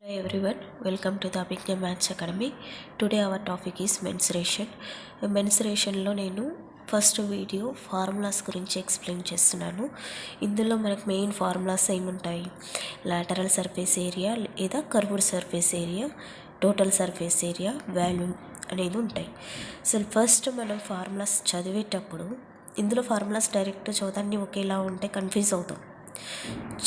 Hi everyone, welcome to the Abhigya Maths Academy. Today our topic is mensuration. మెన్సురేషన్లో నేను first video formulas గురించి explain చేస్తున్నాను. ఇందులో మనకు main formulas ఏముంటాయి? Lateral surface area లేదా curved surface area, total surface area, volume అనేది ఉంటాయి. So first మనం ఫార్ములాస్ చదివేటప్పుడు ఇందులో ఫార్ములాస్ డైరెక్ట్ చదవడాన్ని ఒకేలా ఉంటే కన్ఫ్యూజ్ అవుతాం.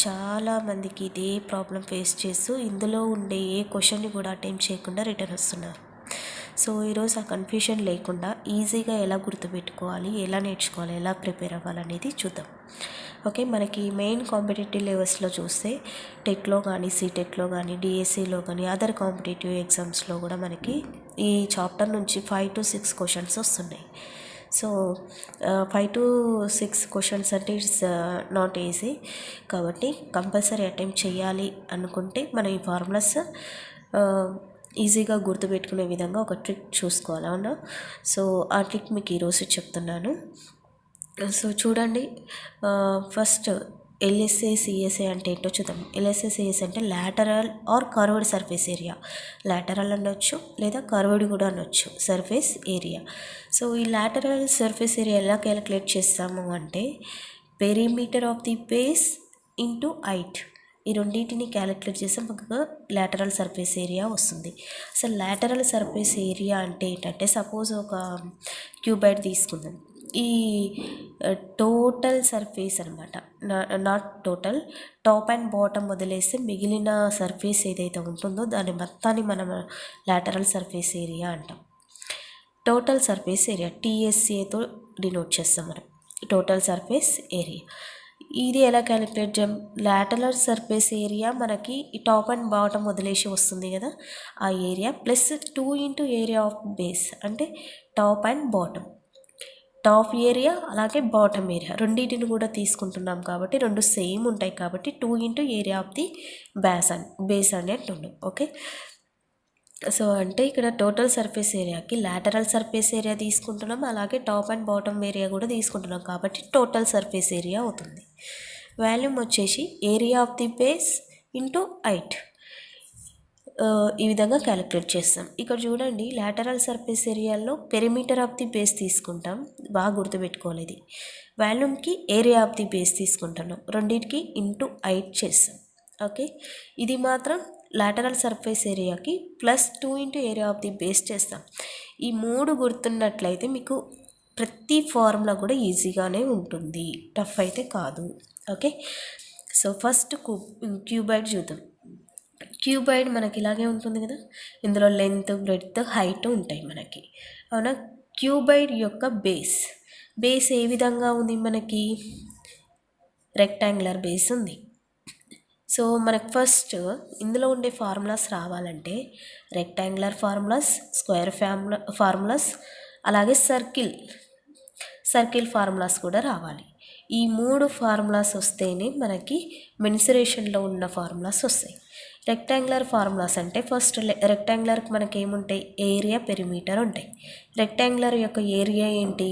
చాలామందికి ఇదే ప్రాబ్లం ఫేస్ చేస్తూ ఇందులో ఉండే ఏ క్వశ్చన్ని కూడా అటెంప్ట్ చేయకుండా రిటర్న్ వస్తున్నారు. సో ఈరోజు ఆ కన్ఫ్యూషన్ లేకుండా ఈజీగా ఎలా గుర్తుపెట్టుకోవాలి, ఎలా నేర్చుకోవాలి, ఎలా ప్రిపేర్ అవ్వాలనేది చూద్దాం. ఓకే, మనకి మెయిన్ కాంపిటేటివ్ లెవెల్స్లో చూస్తే టెట్లో కానీ, సీటెట్లో కానీ, డిఎస్సిలో కానీ, అదర్ కాంపిటేటివ్ ఎగ్జామ్స్లో కూడా మనకి ఈ చాప్టర్ నుంచి 5 to 6 క్వశ్చన్స్ వస్తున్నాయి. సో 5 to 6 క్వశ్చన్స్ అంటే ఇట్స్ నాట్ ఈజీ. కాబట్టి కంపల్సరీ అటెంప్ట్ చేయాలి అనుకుంటే మనం ఈ ఫార్ములాస్ ఈజీగా గుర్తుపెట్టుకునే విధంగా ఒక ట్రిక్ చూసుకోవాలి, అవునా? సో ఆ ట్రిక్ మీకు ఈరోజు చెప్తున్నాను. సో చూడండి, ఫస్ట్ ఎల్ఎస్ఏ సిఎస్ఏ అంటే ఏంటో చూద్దాం. ఎల్ఎస్ఏ సిఎస్ఏ అంటే lateral or curved surface area. Lateral అనొచ్చు లేదా కర్వ్డ్ కూడా అనొచ్చు సర్ఫేస్ ఏరియా. సో ఈ లాటరల్ సర్ఫేస్ ఏరియా ఎలా క్యాలిక్యులేట్ చేస్తాము అంటే perimeter of the base into height, ఈ రెండింటిని క్యాలిక్యులేట్ చేస్తే మనకు లాటరల్ సర్ఫేస్ ఏరియా వస్తుంది. అసలు లాటరల్ సర్ఫేస్ ఏరియా అంటే ఏంటంటే, సపోజ్ ఒక క్యూబైడ్ తీసుకుందాం. ఈ టోటల్ సర్ఫేస్ అనమాట, not total, top and bottom వదిలేస్తే మిగిలిన సర్ఫేస్ ఏదైతే ఉంటుందో దాని మొత్తాన్ని మనం లాటరల్ సర్ఫేస్ ఏరియా అంటాం. టోటల్ సర్ఫేస్ ఏరియా టీఎస్ఏతో డినోట్ చేస్తాం మనం, టోటల్ సర్ఫేస్ ఏరియా. ఇది ఎలా క్యాలిక్యులేట్ చేయం? లాటరల్ సర్ఫేస్ ఏరియా మనకి ఈ టాప్ అండ్ బాటమ్ వదిలేసి వస్తుంది కదా, ఆ area plus 2 into area of base, అంటే top and bottom. Top area అలాగే బాటమ్ ఏరియా రెండింటిని కూడా తీసుకుంటున్నాం కాబట్టి రెండు సేమ్ ఉంటాయి కాబట్టి 2 into area of the base అనేట్టు. ఓకే, సో అంటే ఇక్కడ టోటల్ సర్ఫేస్ ఏరియాకి లాటరల్ సర్ఫేస్ ఏరియా తీసుకుంటున్నాం, అలాగే టాప్ అండ్ బాటమ్ ఏరియా కూడా తీసుకుంటున్నాం కాబట్టి టోటల్ సర్ఫేస్ ఏరియా అవుతుంది. వాల్యూమ్ వచ్చేసి area of the base into height, ఈ విధంగా క్యాలిక్యులేట్ చేస్తాం. ఇక్కడ చూడండి, లాటరల్ సర్ఫేస్ ఏరియాలో పెరిమీటర్ ఆఫ్ ది బేస్ తీసుకుంటాం, బాగా గుర్తుపెట్టుకోవాలి. ఇది వాల్యూమ్కి ఏరియా ఆఫ్ ది బేస్ తీసుకుంటాను, రెండింటికి ఇంటూ హైట్ చేస్తాం. ఓకే, ఇది మాత్రం లాటరల్ సర్ఫేస్ ఏరియాకి plus 2 into area of the base చేస్తాం. ఈ 3 గుర్తున్నట్లయితే మీకు ప్రతి ఫార్ములా కూడా ఈజీగానే ఉంటుంది, టఫ్ అయితే కాదు. ఓకే, సో ఫస్ట్ క్యూబైడ్ చూద్దాం. క్యూబైడ్ మనకి ఇలాగే ఉంటుంది కదా, ఇందులో లెంత్, బ్రెడ్త్, హైట్ ఉంటాయి మనకి, అవునా? క్యూబైడ్ యొక్క బేస్ ఏ విధంగా ఉంది? మనకి రెక్టాంగులర్ బేస్ ఉంది. సో మనకు ఫస్ట్ ఇందులో ఉండే ఫార్ములాస్ రావాలంటే రెక్టాంగులర్ ఫార్ములాస్, స్క్వేర్ ఫార్ములాస్, అలాగే సర్కిల్ ఫార్ములాస్ కూడా రావాలి. ఈ 3 ఫార్ములాస్ వస్తేనే మనకి మెన్సురేషన్లో ఉన్న ఫార్ములాస్ వస్తాయి. రెక్టాంగులర్ ఫార్ములాస్ అంటే ఫస్ట్ రెక్టాంగులర్కి మనకి ఏముంటాయి? ఏరియా, పెరిమీటర్ ఉంటాయి. రెక్టాంగులర్ యొక్క ఏరియా ఏంటి?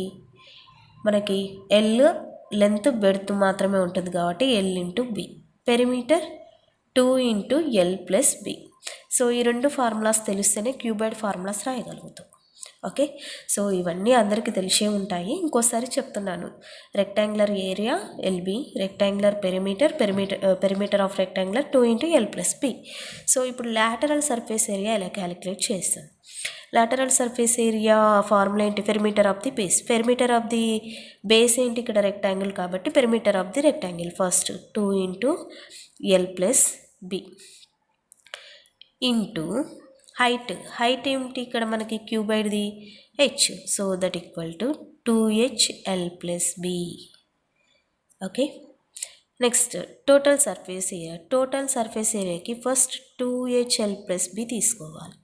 మనకి ఎల్, లెంత్, బెడ్త్ మాత్రమే ఉంటుంది కాబట్టి L into B. Perimeter 2 into L plus B. So ఈ 2 ఫార్ములాస్ తెలిస్తేనే క్యూబైడ్ ఫార్ములాస్ రాయగలుగుతాం. ఓకే, సో ఇవన్నీ అందరికీ తెలిసే ఉంటాయి. ఇంకోసారి చెప్తున్నాను, rectangular area L B, rectangular perimeter of rectangular 2 into L plus B. So ఇప్పుడు లాటరల్ సర్ఫేస్ ఏరియా ఎలా క్యాలిక్యులేట్ చేస్తాం? లాటరల్ సర్ఫేస్ ఏరియా ఫార్ములా ఏంటి? Perimeter of the base. Perimeter of the base ఏంటి? ఇక్కడ రెక్టాంగిల్ కాబట్టి perimeter of the rectangle first 2 into L plus B into height ఏమిటి ఇక్కడ మనకి? క్యూబైడ్ది H, so that equal to 2hL plus B. Okay, next total surface ఏరియాకి first 2hL plus B తీసుకోవాలి,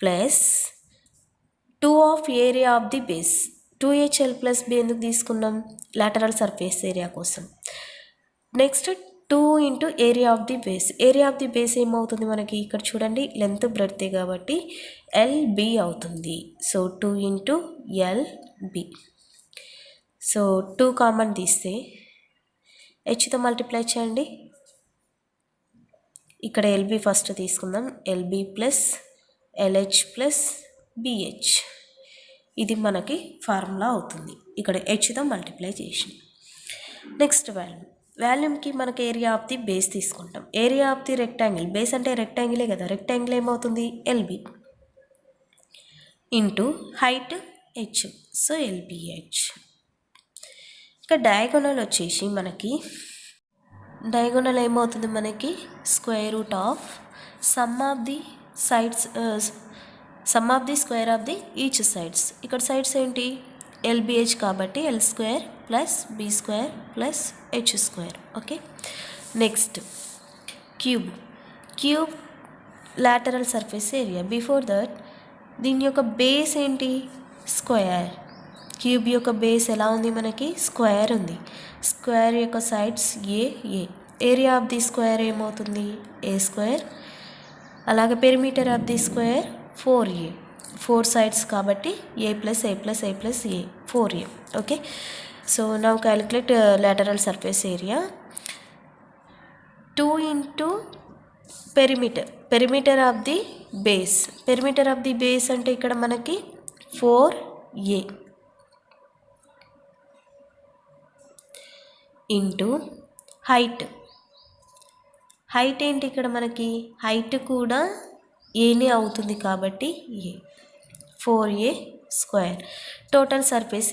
plus 2 of area of the base. 2hL plus B ఎందుకు తీసుకున్నాం? Lateral surface area కోసం. Next 2 into area of the base. Area of the base ఏమవుతుంది మనకి? ఇక్కడ చూడండి, length, బ్రెడ్తే కాబట్టి ఎల్బి అవుతుంది. So 2 into L B. So 2 common తీస్తే హెచ్తో మల్టిప్లై చేయండి, ఇక్కడ ఎల్బి ఫస్ట్ తీసుకుందాం. L B plus L H plus B H, ఇది మనకి ఫార్ములా అవుతుంది. ఇక్కడ హెచ్తో మల్టిప్లై చేసి నెక్స్ట్ వాల్యూమ్కి మనకి ఏరియా ఆఫ్ ది బేస్ తీసుకుంటాం. Area of the rectangle, base అంటే రెక్టాంగిలే కదా, రెక్టాంగిల్ ఏమవుతుంది L B into height H, so L B H. ఇక్కడ డయాగోనల్ వచ్చేసి మనకి డయాగోనల్ ఏమవుతుంది మనకి square root of sum of the sides, sum of the square of the each sides. ఇక్కడ సైడ్స్ ఏంటి ఎల్బిహెచ్ కాబట్టి L square plus B square plus H square. Okay, next cube lateral surface area. Before that దీని యొక్క base ఏంటి square. Cube యొక్క base ఎలా ఉంది మనకి స్క్వేర్ ఉంది. స్క్వేర్ యొక్క sides A. Area of the square ఏమవుతుంది ఏ స్క్వేర్. అలాగే perimeter of the square 4a, 4 sides కాబట్టి a plus a plus a plus a 4a. okay, so now calculate lateral surface area. 2 into perimeter of the base అంటే ఇక్కడ మనకి 4a into height ఏంటి ఇక్కడ మనకి height కూడా ఏనే అవుతుంది కాబట్టి A 4a square. Total surface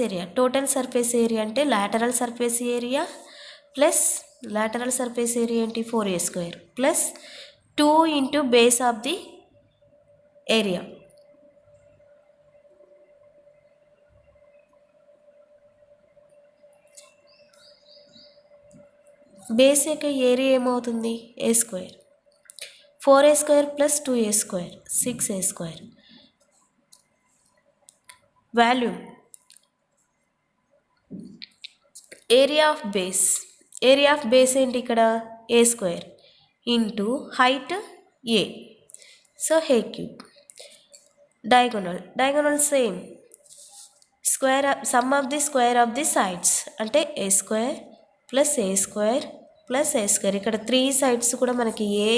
area అంటే lateral surface area plus lateral surface area ఏంటి 4a square plus 2 into base of the area. Base యొక్క ఏరియా ఏమవుతుంది A square. 4a square plus 2a square 6a square. Volume area of base ఏంటి ఇక్కడ A square into height A, so A cube. Diagonal same square sum of the square of the sides అంటే A square plus A square plus A square. ఇక్కడ 3 sides కూడా మనకి ఏ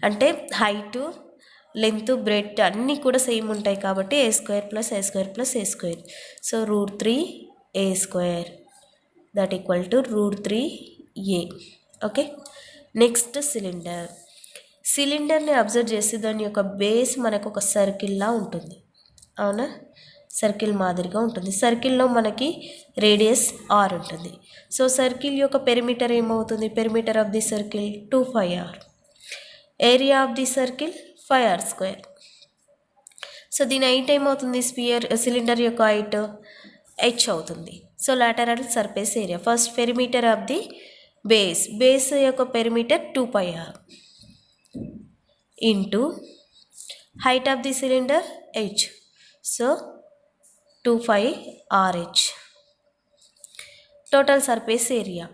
అంటే height length breadth అన్నీ కూడా same ఉంటాయి కాబట్టి A square plus A square plus A square. So √3a square that equal to √3a. Okay, next సిలిండర్ని అబ్జర్వ్ చేసి దాని యొక్క బేస్ మనకు ఒక సర్కిల్లా ఉంటుంది. అవునా, సర్కిల్ మాదిరిగా ఉంటుంది. సర్కిల్లో మనకి రేడియస్ r ఉంటుంది. సో సర్కిల్ యొక్క పెరిమీటర్ ఏమవుతుంది perimeter of the circle 2πr. Area of the circle 5r square. So దీని హైట్ ఏమవుతుంది సిలిండర్ యొక్క హైట్ h అవుతుంది. So lateral surface area first perimeter of the base యొక్క perimeter 2πr into height of the cylinder h, so 2πrh. Total surface area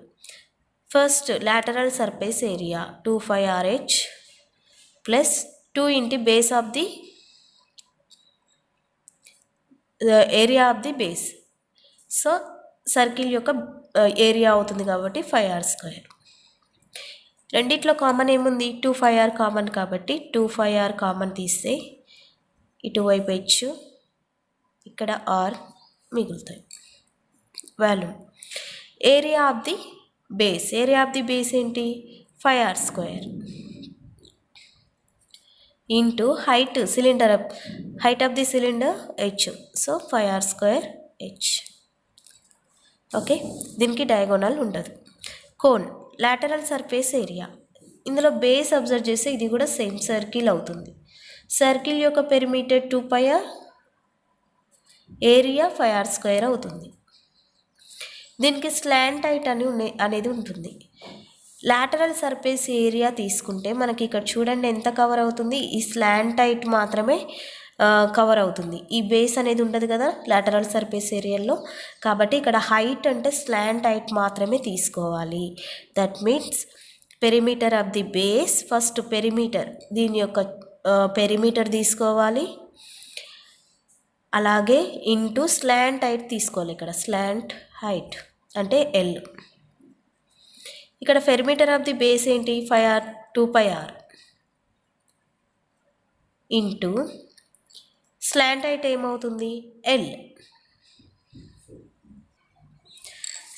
first lateral surface area 2πrh plus 2 into base of the area of the base. So circle యొక్క area అవుతుంది కాబట్టి 5r square. రెండిట్లో common ఏముంది 2πr common కాబట్టి 2πr common తీస్తే ఇటువైపు h ఇక్కడ r మిగులుతాయి. Volume area of the base ఏంటి 5r square into height of the cylinder h, so 5r square h. Okay, దీనికి డయాగోనల్ ఉండదు. కోన్ లాటరల్ సర్ఫేస్ ఏరియా, ఇందులో బేస్ అబ్జర్వ్ చేస్తే ఇది కూడా సేమ్ సర్కిల్ అవుతుంది. సర్కిల్ యొక్క perimeter 2πr, area 5r square అవుతుంది. దీనికి స్లాంట్ హైట్ అనేది ఉంటుంది. లాటరల్ సర్ఫేస్ ఏరియా తీసుకుంటే మనకి ఇక్కడ చూడండి ఎంత కవర్ అవుతుంది, ఈ స్లాంట్ హైట్ మాత్రమే కవర్ అవుతుంది. ఈ బేస్ అనేది ఉండదు కదా లాటరల్ సర్ఫేస్ ఏరియాలో, కాబట్టి ఇక్కడ హైట్ అంటే స్లాంట్ హైట్ మాత్రమే తీసుకోవాలి. That means perimeter of the base first దీని యొక్క పెరిమీటర్ తీసుకోవాలి, అలాగే ఇంటూ స్లాంట్ హైట్ తీసుకోవాలి. ఇక్కడ స్లాంట్ హైట్ అంటే L. ఇక్కడ పెరిమీటర్ ఆఫ్ ది బేస్ ఏంటి 5r 2πr into slant height ఏమవుతుంది ఎల్.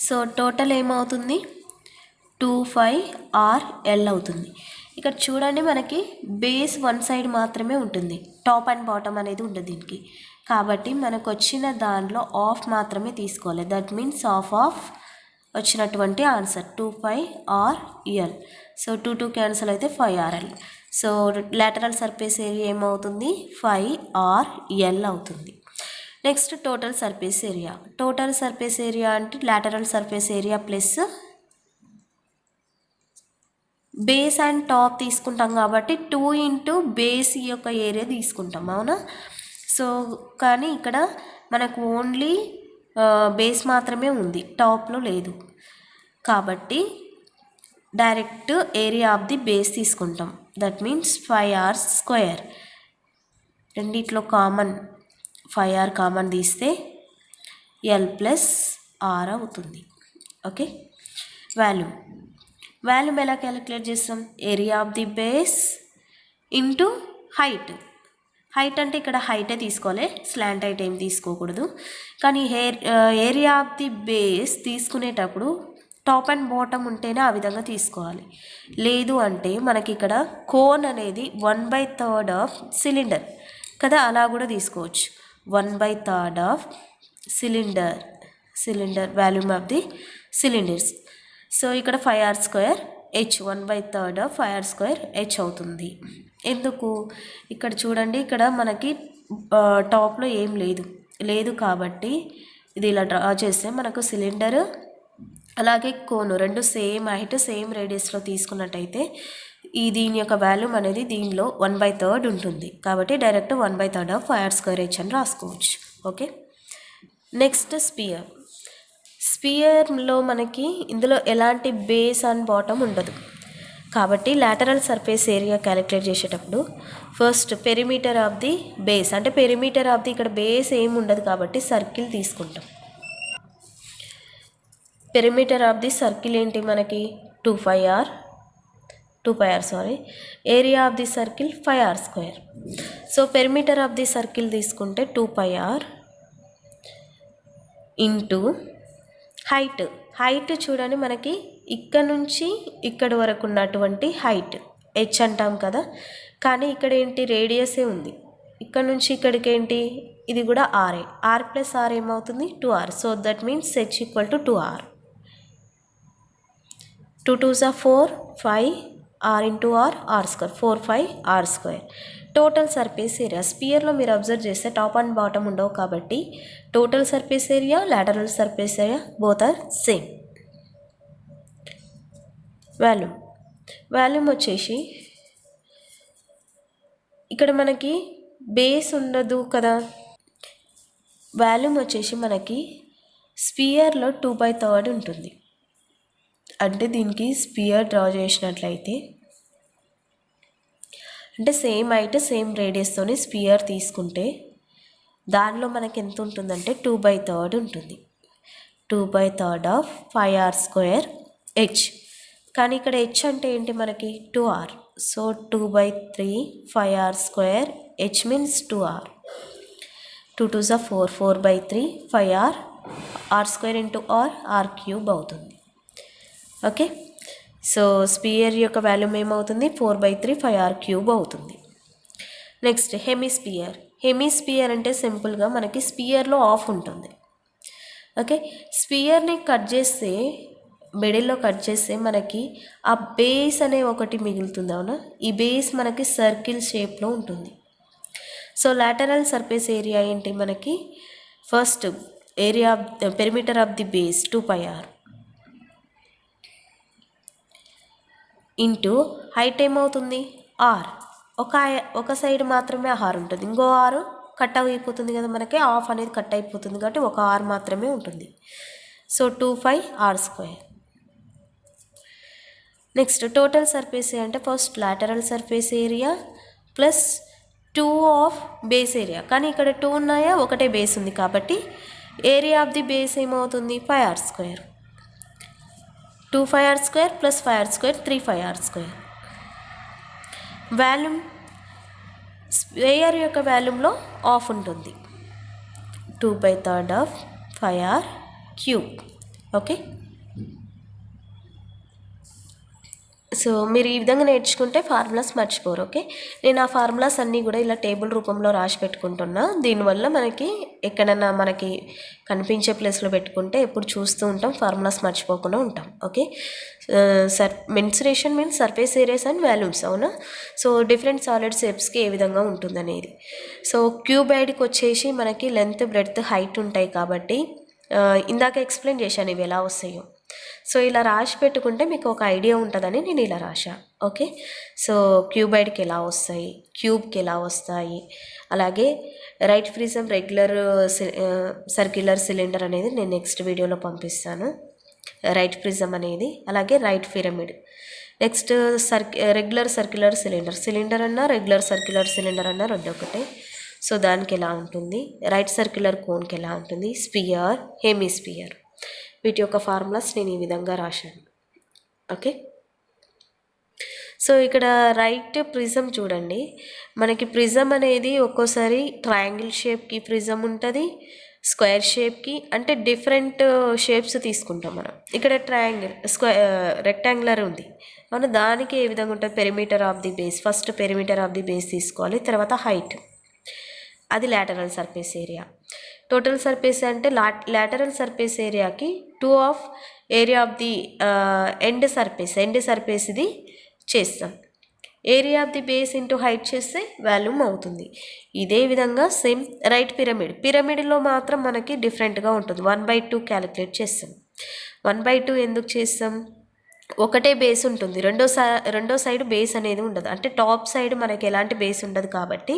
సో టోటల్ ఏమవుతుంది 25RL అవుతుంది. ఇక్కడ చూడండి మనకి బేస్ వన్ సైడ్ మాత్రమే ఉంటుంది, టాప్ అండ్ బాటమ్ అనేది ఉండదు దీనికి. కాబట్టి మనకు వచ్చిన దాంట్లో ఆఫ్ మాత్రమే తీసుకోవాలి. దట్ మీన్స్ ఆఫ్ వచ్చినటువంటి ఆన్సర్ 25RL. సో 2 క్యాన్సిల్ అయితే 5RL. So lateral surface area ఏమవుతుంది 5RL అవుతుంది. Next total surface area. Total surface area అంటే lateral surface area plus base and top తీసుకుంటాం కాబట్టి 2 ఇంటూ బేస్ యొక్క ఏరియా తీసుకుంటాం, అవునా. సో కానీ ఇక్కడ మనకు ఓన్లీ బేస్ మాత్రమే ఉంది, టాప్లో లేదు. కాబట్టి direct area of the base తీసుకుంటాం. That means 5R². రెండిట్లో కామన్ 5R కామన్ తీస్తే L+R అవుతుంది. ఓకే. వాల్యూమ్ ఎలా క్యాలిక్యులేట్ చేస్తాం? Area of the base into height. Height అంటే ఇక్కడ హైటే తీసుకోవాలి, స్లాంట్ హైట్ ఏం తీసుకోకూడదు. కానీ ఏరియా ఆఫ్ ది బేస్ తీసుకునేటప్పుడు టాప్ అండ్ బాటమ్ ఉంటేనే ఆ విధంగా తీసుకోవాలి. లేదు అంటే మనకి ఇక్కడ కోన్ అనేది 1/3 ఆఫ్ సిలిండర్ కదా, అలా కూడా తీసుకోవచ్చు. 1/3 of cylinder volume of the cylinders. So ఇక్కడ 5R² H 1/3 of 5R² H అవుతుంది. ఎందుకు? ఇక్కడ చూడండి, ఇక్కడ మనకి టాప్లో ఏం లేదు కాబట్టి ఇది ఇలా డ్రా చేస్తే మనకు సిలిండర్ అలాగే కోను రెండు సేమ్ హైట్ సేమ్ రేడియస్లో తీసుకున్నట్టయితే దీని యొక్క వాల్యూమ్ అనేది దీనిలో 1/3 ఉంటుంది. కాబట్టి డైరెక్ట్ 1/3 ఆఫ్ 5R² H అని రాసుకోవచ్చు. ఓకే. నెక్స్ట్ స్పియర్లో మనకి ఇందులో ఎలాంటి బేస్ అండ్ బాటమ్ ఉండదు. కాబట్టి లాటరల్ సర్ఫేస్ ఏరియా క్యాలిక్యులేట్ చేసేటప్పుడు first perimeter of the base, అంటే పెరిమీటర్ ఆఫ్ ది ఇక్కడ బేస్ ఏమి ఉండదు కాబట్టి సర్కిల్ తీసుకుంటాం. పెరిమీటర్ ఆఫ్ ది సర్కిల్ ఏంటి మనకి 2πr. Area of the circle 5R². So perimeter of the circle తీసుకుంటే 2πr ఇంటూ హైట్ చూడండి, మనకి ఇక్కడ నుంచి ఇక్కడ వరకు ఉన్నటువంటి హైట్ H అంటాం కదా, కానీ ఇక్కడ ఏంటి రేడియసే ఉంది. ఇక్కడ నుంచి ఇక్కడికి ఏంటి, ఇది కూడా R. R+R ఏమవుతుంది 2R. So that means H = 2R. 2 2s are 4, 5 R into R, R², 4 5 R². Total surface area స్పియర్లో మీరు అబ్జర్వ్ చేస్తే టాప్ అండ్ బాటమ్ ఉండవు కాబట్టి total surface area lateral surface area both are same. Volume వచ్చేసి ఇక్కడ మనకి base ఉండదు కదా, వాల్యూమ్ వచ్చేసి మనకి స్పియర్లో 2/3 ఉంటుంది. అంటే దీనికి స్పియర్ డ్రా చేసినట్లయితే అంటే సేమ్ హైట్ సేమ్ రేడియస్తోని స్పియర్ తీసుకుంటే దానిలో మనకి ఎంత ఉంటుందంటే 2/3 ఉంటుంది. 2/3 ఆఫ్ 5R² H. కానీ ఇక్కడ H అంటే ఏంటి మనకి 2R. So 2/3 5R² H means 2R. 2 2s are 4, 4/3 5R, R² into R3 అవుతుంది. ఓకే. సో స్పియర్ యొక్క వాల్యూమ్ ఏమవుతుంది 4/3 5R³ అవుతుంది. నెక్స్ట్ హెమిస్పియర్ అంటే సింపుల్గా మనకి స్పియర్లో ఆఫ్ ఉంటుంది. ఓకే. స్పియర్ని కట్ చేస్తే మిడిల్లో కట్ చేస్తే మనకి ఆ బేస్ అనే ఒకటి మిగులుతుంది, అవునా. ఈ బేస్ మనకి సర్కిల్ షేప్లో ఉంటుంది. సో లాటరల్ సర్ఫేస్ ఏరియా ఏంటి మనకి first area of perimeter of the base 2πr into height ఏమవుతుంది R. ఒక సైడ్ మాత్రమే R ఉంటుంది, ఇంకో R కట్ అయిపోతుంది కదా, మనకి ఆఫ్ అనేది కట్ అయిపోతుంది కాబట్టి ఒక R మాత్రమే ఉంటుంది. So 2πr². Next total surface అంటే first lateral surface area plus 2 of base area. కానీ ఇక్కడ 2 ఉన్నాయా, ఒకటే బేస్ ఉంది కాబట్టి ఏరియా ఆఫ్ ది బేస్ ఏమవుతుంది 5R². 2 5R² + 5R², 3 5R². Volume square యొక్క వాల్యూమ్లో ఆఫ్ ఉంటుంది. 2/3 of 5r cube. Okay, so మీరు ఈ విధంగా నేర్చుకుంటే ఫార్ములాస్ మర్చిపోరు. ఓకే, నేను ఆ ఫార్ములాస్ అన్నీ కూడా ఇలా టేబుల్ రూపంలో రాసి పెట్టుకుంటున్నా. దీనివల్ల మనకి ఎక్కడన్నా మనకి కనిపించే ప్లేస్లో పెట్టుకుంటే ఎప్పుడు చూస్తూ ఉంటాం, ఫార్ములాస్ మర్చిపోకుండా ఉంటాం. Okay, mensuration means surface areas and volumes, అవునా? సో డిఫరెంట్ సాలిడ్ షేప్స్కి ఏ విధంగా ఉంటుంది అనేది. సో క్యూబాయిడ్కి వచ్చేసి మనకి లెంత్, బ్రెడ్త్, హైట్ ఉంటాయి కాబట్టి ఇందాక ఎక్స్ప్లెయిన్ చేశాను ఇవి ఎలా వస్తాయో. సో ఇలా రాసి పెట్టుకుంటే మీకు ఒక ఐడియా ఉంటుందని నేను ఇలా రాశా. ఓకే, సో క్యూబాయిడ్కి ఎలా వస్తాయి, క్యూబ్కి ఎలా వస్తాయి, అలాగే right prism, regular circular cylinder అనేది నేను నెక్స్ట్ వీడియోలో పంపిస్తాను. రైట్ ప్రిజం అనేది, అలాగే right pyramid. Next regular circular cylinder అన్నా రెగ్యులర్ సర్క్యులర్ సిలిండర్ అన్నా రెండు ఒకటే. సో దానికి ఎలా ఉంటుంది, రైట్ సర్క్యులర్ కోన్కి ఎలా ఉంటుంది, స్పియర్, హెమిస్పియర్, వీటి యొక్క ఫార్ములాస్ నేను ఈ విధంగా రాశాను. ఓకే, సో ఇక్కడ రైట్ ప్రిజం చూడండి, మనకి ప్రిజం అనేది ఒక్కోసారి ట్రయాంగిల్ షేప్కి ప్రిజం ఉంటుంది, స్క్వేర్ షేప్కి, అంటే డిఫరెంట్ షేప్స్ తీసుకుంటాం మనం. ఇక్కడ ట్రయాంగిల్, రెక్టాంగులర్ ఉంది, అవును. దానికి ఏ విధంగా ఉంటుంది, perimeter of the base, first perimeter of the base తీసుకోవాలి, తర్వాత హైట్, అది lateral surface area. Total surface అంటే లాటరల్ సర్ఫేస్ ఏరియాకి 2 of area of the end surface ఇది చేస్తాం. Area of the base into height చేస్తే వాల్యూమ్ అవుతుంది. ఇదే విధంగా సేమ్ రైట్ పిరమిడ్లో మాత్రం మనకి డిఫరెంట్గా ఉంటుంది. 1/2 క్యాలిక్యులేట్ చేస్తాం. 1/2 ఎందుకు చేస్తాం, ఒకటే బేస్ ఉంటుంది, రెండో సైడ్ బేస్ అనేది ఉండదు, అంటే టాప్ సైడ్ మనకి ఎలాంటి బేస్ ఉండదు కాబట్టి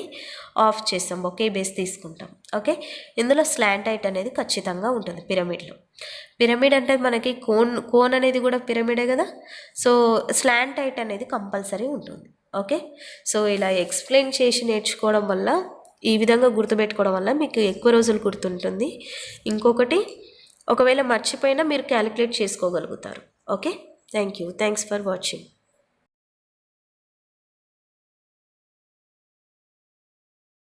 ఆఫ్ చేస్తాం, ఒకే బేస్ తీసుకుంటాం. ఓకే, ఇందులో స్లాంట్ హైట్ అనేది ఖచ్చితంగా ఉంటుంది పిరమిడ్లో. పిరమిడ్ అంటే మనకి కోన్ అనేది కూడా పిరమిడే కదా, సో స్లాంట్ హైట్ అనేది కంపల్సరీ ఉంటుంది. ఓకే, సో ఇలా ఎక్స్ప్లెయిన్ చేసి నేర్చుకోవడం వల్ల, ఈ విధంగా గుర్తుపెట్టుకోవడం వల్ల మీకు ఎక్కువ రోజులు గుర్తుంటుంది. ఇంకొకటి, ఒకవేళ మర్చిపోయినా మీరు క్యాలిక్యులేట్ చేసుకోగలుగుతారు. Okay, thank you. Thanks for watching.